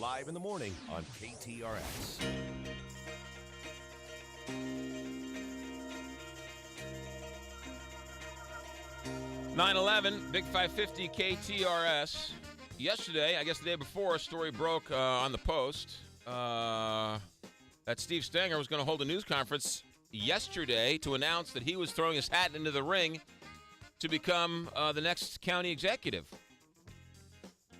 live in the morning on KTRS. (9/11) Big 550 KTRS. Yesterday, I guess the day before, a story broke on the Post that Steve Stenger was going to hold a news conference yesterday to announce that he was throwing his hat into the ring to become the next county executive.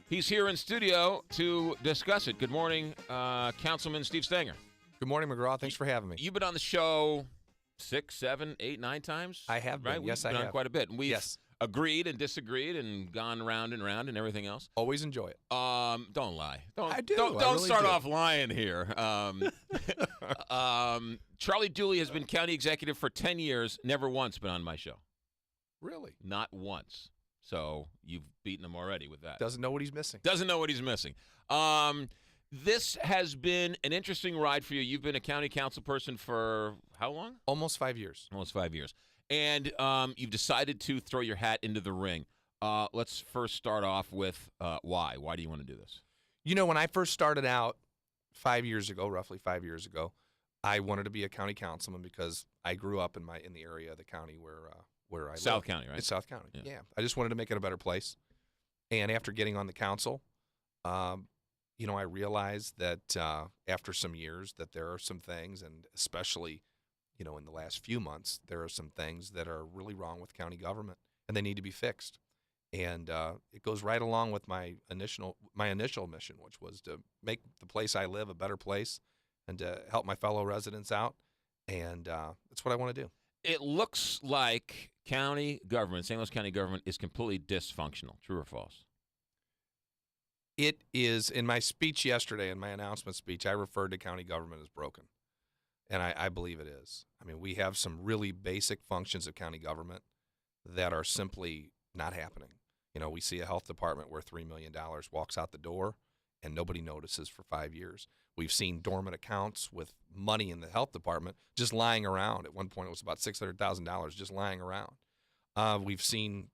He's here in studio to discuss it. Good morning, Councilman Steve Stenger. Good morning, McGraw. Thanks for having me. You've been on the show 6, 7, 8, 9 times? I have been. Right? Yes, We've I been on have. quite a bit. And we've Yes. agreed and disagreed and gone round and round and everything else. Always enjoy it. Don't lie. I do. Don't I really start do. off lying here. Charlie Dooley has been county executive for 10 years, never once been on my show. Really? Not once. So you've beaten him already with that. Doesn't know what he's missing. Doesn't know what he's missing. This has been an interesting ride for you. You've been a county council person for how long? Almost 5 years. Almost 5 years. And you've decided to throw your hat into the ring. Let's first start off with why. Why do you want to do this? You know, when I first started out 5 years ago, roughly 5 years ago, I wanted to be a county councilman because I grew up in the area of the county where I live. South County, right? It's South County. Yeah. I just wanted to make it a better place. And after getting on the council, I realized that after some years that there are some things, and especially, in the last few months, there are some things that are really wrong with county government, and they need to be fixed. And it goes right along with my initial mission, which was to make the place I live a better place and to help my fellow residents out. And that's what I want to do. It looks like county government, St. Louis County government, is completely dysfunctional. True or false? It is. In my speech yesterday, in my announcement speech, I referred to county government as broken. And I believe it is. I mean, we have some really basic functions of county government that are simply not happening. We see a health department where $3 million walks out the door and nobody notices for 5 years. We've seen dormant accounts with money in the health department just lying around. At one point, it was about $600,000 just lying around. We've seen,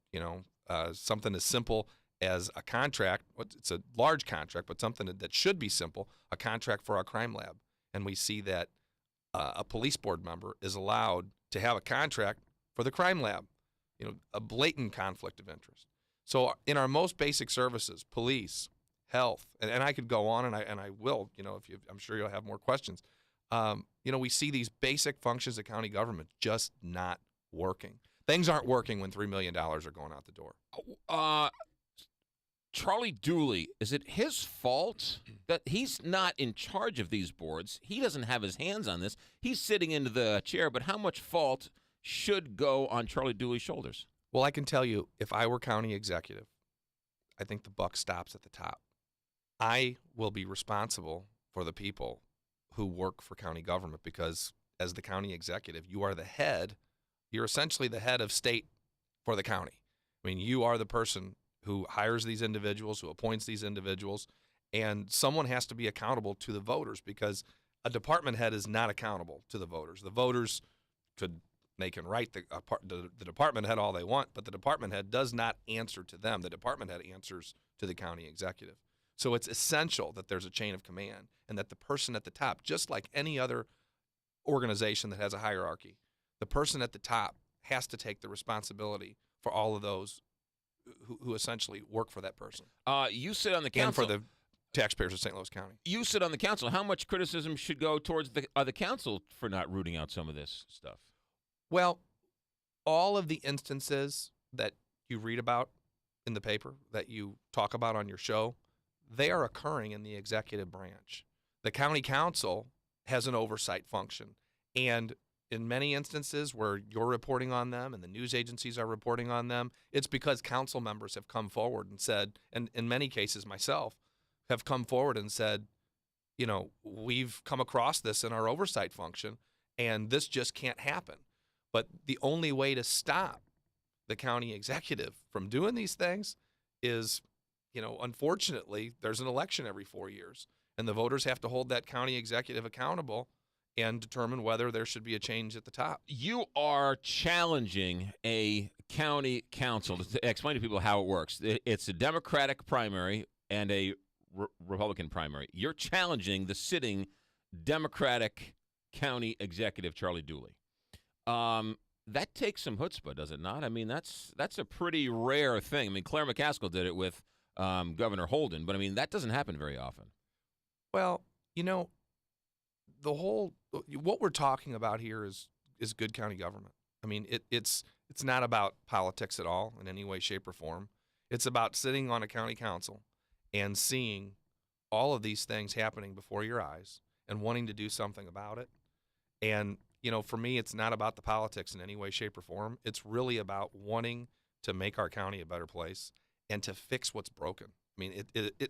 something as simple as a contract. It's a large contract, but something that should be simple, a contract for our crime lab. And we see that a police board member is allowed to have a contract for the crime lab, a blatant conflict of interest. So in our most basic services, police, health, and I could go on, and I will, I'm sure you'll have more questions. We see these basic functions of county government just not working. Things aren't working when $3 million are going out the door. Charlie Dooley, is it his fault that he's not in charge of these boards? He doesn't have his hands on this. He's sitting into the chair, but how much fault should go on Charlie Dooley's shoulders? Well, I can tell you, if I were county executive, I think the buck stops at the top. I will be responsible for the people who work for county government because as the county executive, you are the head. You're essentially the head of state for the county. I mean, you are the person who hires these individuals, who appoints these individuals, and someone has to be accountable to the voters because a department head is not accountable to the voters. The voters they can write the department head all they want, but the department head does not answer to them. The department head answers to the county executive. So it's essential that there's a chain of command and that the person at the top, just like any other organization that has a hierarchy, the person at the top has to take the responsibility for all of those who essentially work for that person. You sit on the council. And for the taxpayers of St. Louis County. You sit on the council. How much criticism should go towards the council for not rooting out some of this stuff? Well, all of the instances that you read about in the paper, that you talk about on your show, they are occurring in the executive branch. The county council has an oversight function. And in many instances where you're reporting on them and the news agencies are reporting on them, it's because council members have come forward and said, and in many cases myself, have come forward and said, we've come across this in our oversight function, and this just can't happen. But the only way to stop the county executive from doing these things is, unfortunately, there's an election every 4 years, and the voters have to hold that county executive accountable and determine whether there should be a change at the top. You are challenging a county council. To explain to people how it works, it's a Democratic primary and a Republican primary. You're challenging the sitting Democratic county executive, Charlie Dooley. That takes some chutzpah, does it not? I mean, that's a pretty rare thing. I mean, Claire McCaskill did it with Governor Holden, but I mean, that doesn't happen very often. Well, what we're talking about here is good county government. I mean, it's not about politics at all in any way, shape, or form. It's about sitting on a county council and seeing all of these things happening before your eyes and wanting to do something about it. And, for me, it's not about the politics in any way, shape, or form. It's really about wanting to make our county a better place and to fix what's broken. I mean,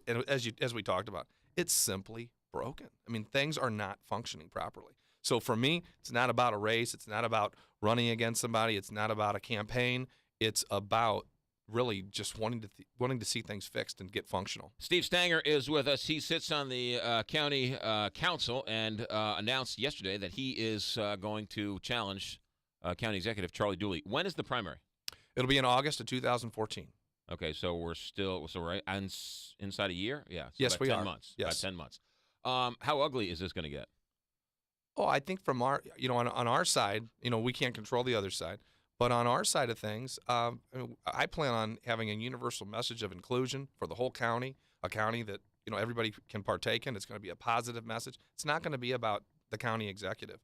and as we talked about, it's simply broken. I mean, things are not functioning properly. So for me, it's not about a race. It's not about running against somebody. It's not about a campaign. It's about really just wanting to see things fixed and get functional. Steve Stenger is with us. He sits on the county council and announced yesterday that he is going to challenge County Executive Charlie Dooley. When is the primary? It'll be in August of 2014. Okay, so we're right inside a year? Yeah. So yes, we 10 are. Months. Yes. About 10 months. How ugly is this going to get? Oh, I think from our, on our side, we can't control the other side. But on our side of things, I plan on having a universal message of inclusion for the whole county, a county that, everybody can partake in. It's going to be a positive message. It's not going to be about the county executive.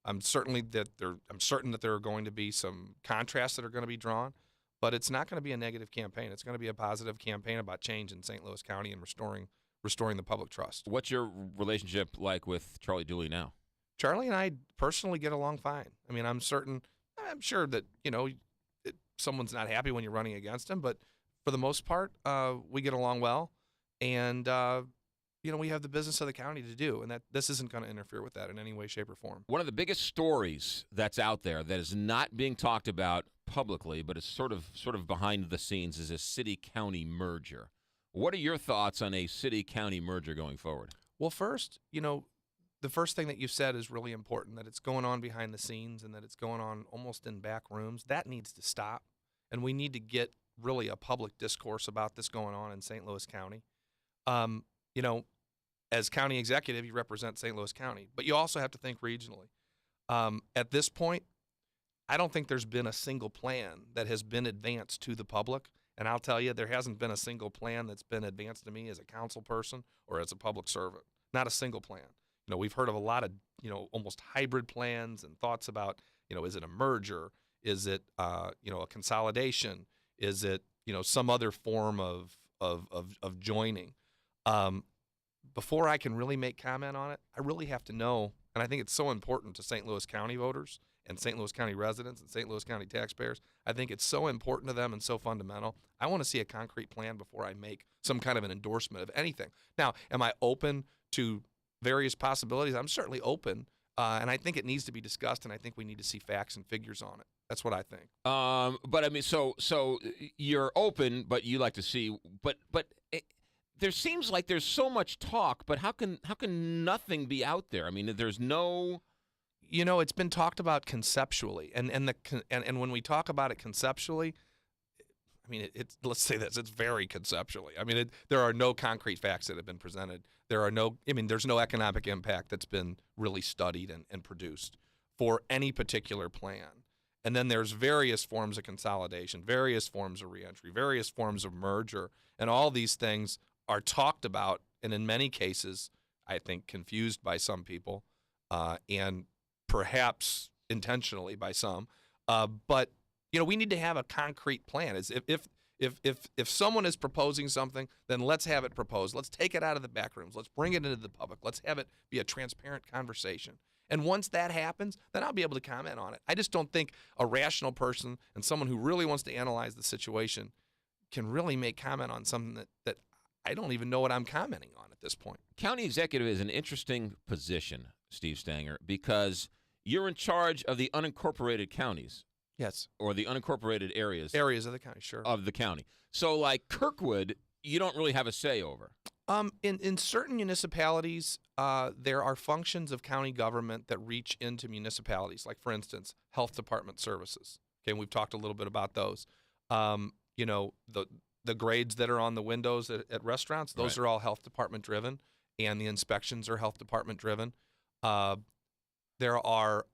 I'm certain that there are going to be some contrasts that are going to be drawn, but it's not going to be a negative campaign. It's going to be a positive campaign about change in St. Louis County and restoring the public trust. What's your relationship like with Charlie Dooley now? Charlie and I personally get along fine. I mean, I'm sure that, someone's not happy when you're running against him, but for the most part, we get along well. And, we have the business of the county to do, and that this isn't going to interfere with that in any way, shape, or form. One of the biggest stories that's out there that is not being talked about publicly, but it's sort of behind the scenes, is a city-county merger. What are your thoughts on a city-county merger going forward? Well, first, the first thing that you said is really important, that it's going on behind the scenes and that it's going on almost in back rooms. That needs to stop, and we need to get really a public discourse about this going on in St. Louis County. As county executive, you represent St. Louis County, but you also have to think regionally. At this point, I don't think there's been a single plan that has been advanced to the public, and I'll tell you, there hasn't been a single plan that's been advanced to me as a council person or as a public servant. Not a single plan. We've heard of a lot of, almost hybrid plans and thoughts about, is it a merger? Is it, a consolidation? Is it, some other form of joining? Before I can really make comment on it, I really have to know, and I think it's so important to St. Louis County voters and St. Louis County residents and St. Louis County taxpayers. I think it's so important to them and so fundamental. I want to see a concrete plan before I make some kind of an endorsement of anything. Now, am I open to various possibilities? I'm certainly open, and I think it needs to be discussed, and I think we need to see facts and figures on it. That's what I think. But I mean, so you're open, but you like to see, but there seems like there's so much talk, but how can nothing be out there? I mean, there's no. It's been talked about conceptually, and when we talk about it conceptually, I mean, let's say this, it's very conceptually. I mean, there are no concrete facts that have been presented. There's no economic impact that's been really studied and produced for any particular plan. And then there's various forms of consolidation, various forms of reentry, various forms of merger, and all these things are talked about, and in many cases, I think, confused by some people, and perhaps intentionally by some. But we need to have a concrete plan. As if someone is proposing something, then let's have it proposed. Let's take it out of the back rooms. Let's bring it into the public. Let's have it be a transparent conversation. And once that happens, then I'll be able to comment on it. I just don't think a rational person and someone who really wants to analyze the situation can really make comment on something that I don't even know what I'm commenting on at this point. County executive is an interesting position, Steve Stenger, because you're in charge of the unincorporated counties. Yes. Or the unincorporated areas. Areas of the county, sure. Of the county. So like Kirkwood, you don't really have a say over. In certain municipalities, there are functions of county government that reach into municipalities, like, for instance, health department services. Okay, and we've talked a little bit about those. the grades that are on the windows at restaurants, those are all health department driven, and the inspections are health department driven. There are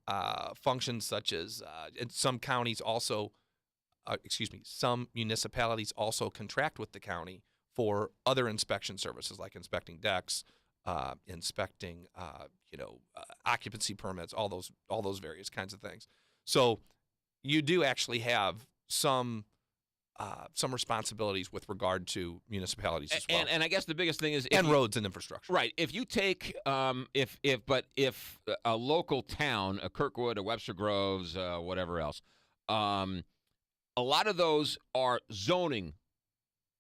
functions such as in some counties also, some municipalities also contract with the county for other inspection services like inspecting decks, inspecting occupancy permits, all those various kinds of things. So you do actually have some responsibilities with regard to municipalities as well. And I guess the biggest thing is roads and infrastructure. Right. If you take if a local town, a Kirkwood, a Webster Groves, whatever else, a lot of those are zoning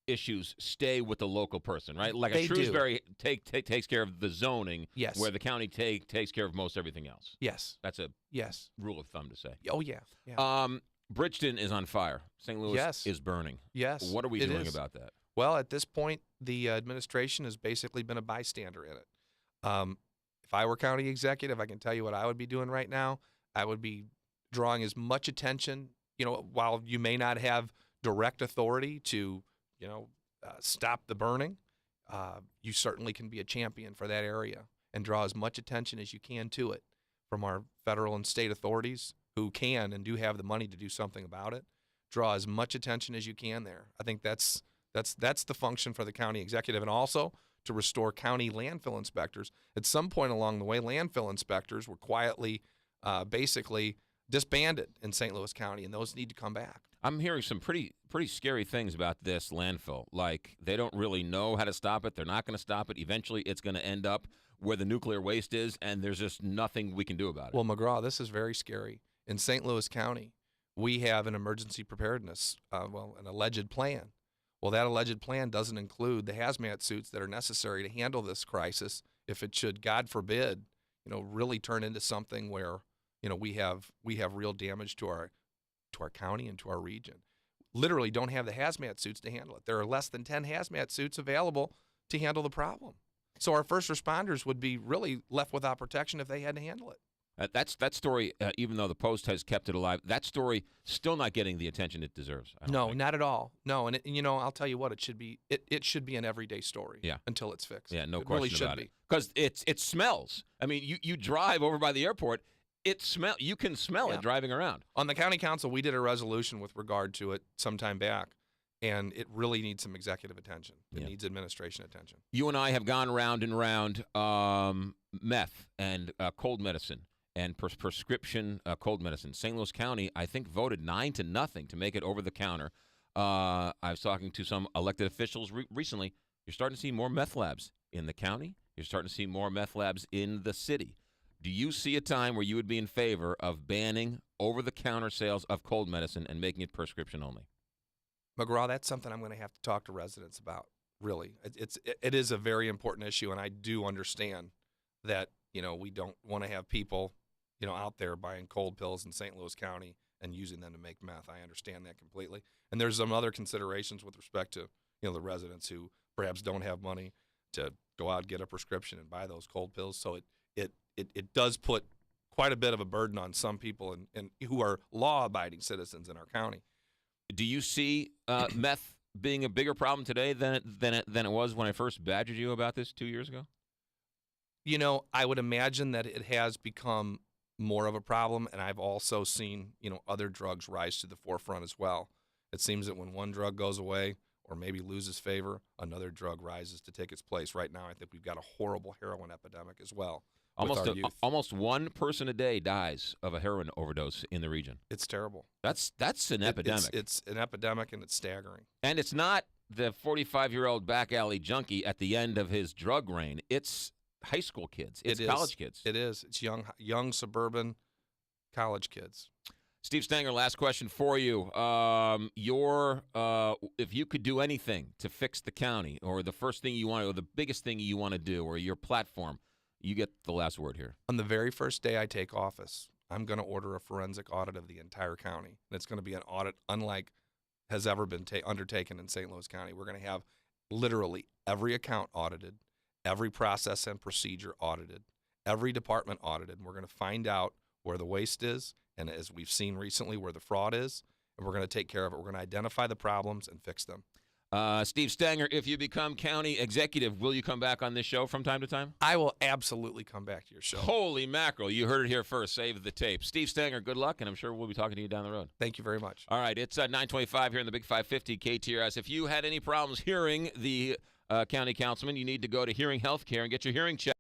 issues stay with the local person, right? Like a Shrewsbury takes care of the zoning, yes, where the county takes care of most everything else. Yes. That's a rule of thumb to say. Oh, yeah. Bridgeton is on fire. St. Louis is burning. Yes. What are we doing about that? Well, at this point, the administration has basically been a bystander in it. If I were county executive, I can tell you what I would be doing right now. I would be drawing as much attention, while you may not have direct authority to, stop the burning, you certainly can be a champion for that area and draw as much attention as you can to it from our federal and state authorities who can and do have the money to do something about it. Draw as much attention as you can there. I think that's the function for the county executive, and also to restore county landfill inspectors. At some point along the way, landfill inspectors were quietly, basically disbanded in St. Louis County, and those need to come back. I'm hearing some pretty scary things about this landfill. Like, they don't really know how to stop it. They're not going to stop it. Eventually, it's going to end up where the nuclear waste is, and there's just nothing we can do about it. Well, McGraw, this is very scary. In St. Louis County, we have an emergency preparedness, an alleged plan. Well, that alleged plan doesn't include the hazmat suits that are necessary to handle this crisis if it should, God forbid, really turn into something where, we have real damage to our county and to our region. Literally don't have the hazmat suits to handle it. There are less than 10 hazmat suits available to handle the problem. So our first responders would be really left without protection if they had to handle it. That story, even though the Post has kept it alive, that story still not getting the attention it deserves. No, not at all. No, and I'll tell you what, it should be an everyday story. Yeah. Until it's fixed. Yeah, no it question really should about be. it. Because it smells. I mean, you drive over by the airport, you can smell it driving around. On the county council, we did a resolution with regard to it some time back, and it really needs some executive attention. It needs administration attention. You and I have gone round and round meth and cold medicine. And prescription cold medicine. St. Louis County, I think, voted 9-0 to make it over the counter. I was talking to some elected officials recently. You're starting to see more meth labs in the county. You're starting to see more meth labs in the city. Do you see a time where you would be in favor of banning over-the-counter sales of cold medicine and making it prescription only? McGraw, that's something I'm going to have to talk to residents about, really. It is a very important issue, and I do understand that, we don't want to have people out there buying cold pills in St. Louis County and using them to make meth. I understand that completely. And there's some other considerations with respect to, the residents who perhaps don't have money to go out and get a prescription and buy those cold pills. So it does put quite a bit of a burden on some people and who are law-abiding citizens in our county. Do you see meth being a bigger problem today than it was when I first badgered you about this 2 years ago? I would imagine that it has become more of a problem, and I've also seen, other drugs rise to the forefront as well. It seems that when one drug goes away or maybe loses favor, another drug rises to take its place. Right now, I think we've got a horrible heroin epidemic as well. Almost one person a day dies of a heroin overdose in the region. It's terrible. That's an epidemic. It's an epidemic, and it's staggering. And it's not the 45-year-old back alley junkie at the end of his drug reign. It's high school kids. It's college kids. It is. It's young suburban college kids. Steve Stenger, last question for you. If you could do anything to fix the county, or the first thing you want, or the biggest thing you want to do, or your platform, you get the last word here. On the very first day I take office, I'm going to order a forensic audit of the entire county. And it's going to be an audit unlike has ever been undertaken in St. Louis County. We're going to have literally every account audited, every process and procedure audited, every department audited, and we're going to find out where the waste is, and as we've seen recently, where the fraud is, and we're going to take care of it. We're going to identify the problems and fix them. Steve Stenger, if you become county executive, will you come back on this show from time to time? I will absolutely come back to your show. Holy mackerel. You heard it here first. Save the tape. Steve Stenger, good luck, and I'm sure we'll be talking to you down the road. Thank you very much. All right, it's 9:25 here in the Big 550 KTRS. If you had any problems hearing the county councilman, you need to go to Hearing Healthcare and get your hearing checked.